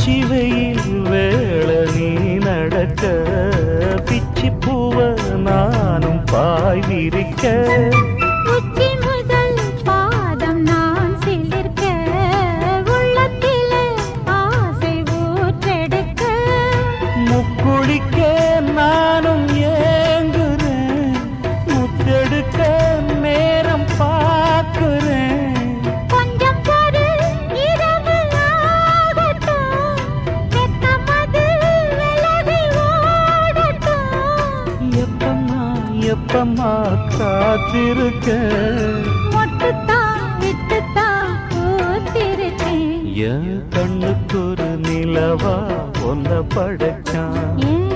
உச்சி வெயில் வேள நீ நடக்க பிச்சி பூவ நானும் பாய் விரிக்க உச்சி முதல் பாதம் நான் சிலிர்க்க உள்ளத்திலே ஆசை ஊற்றெடுக்க முக்குளிக்க நானும் ஏங்குறேன் முத்தெடுக்க நேரம் பார்க்கிறேன் கொஞ்சம் பொறு இரவு ஆகட்டும் வெக்கமது விலகி ஓடட்டும் எப்பமா காத்திருக்க மொட்டுத்தான் விட்டுத்தான் பூத்திருக்கேன் என் கண்ணுக்கு ஒரு நிலவா ஒன்ன படைச்சான் ஏன்